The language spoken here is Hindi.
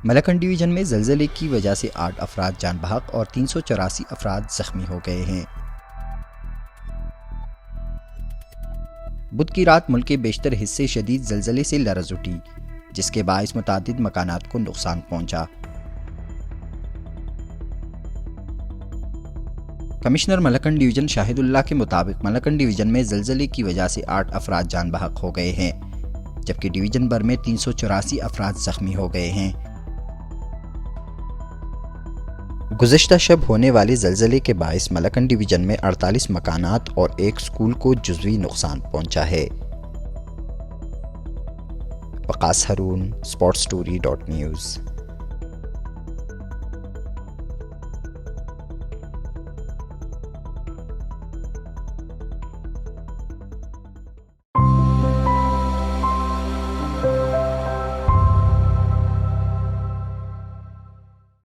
मलकन डिवीज़न में ज़लज़ले की वजह से 8 अफराद जान बहक और 384 अफराद ज़ख्मी हो गए हैं। बुध की रात मुल्क के बेशतर हिस्से शदीद ज़लज़ले से लरज़ उठी, जिसके बाइस मुतादिद मकानात को नुकसान पहुंचा। कमिश्नर मलकन डिवीज़न शाहिदुल्लाह के मुताबिक मलकन डिवीज़न में ज़लज़ले की वजह से 8 अफराद जान बहक हो गए हैं, जबकि डिवीज़न भर में 384 अफराद ज़ख्मी हो गए हैं। गुज़िश्ता शब होने वाले ज़लज़ले के बाइस मलकन डिवीज़न में 48 मकानात और एक स्कूल को जुज़वी नुकसान पहुंचा है। वक़ास हारून, sportstory.news।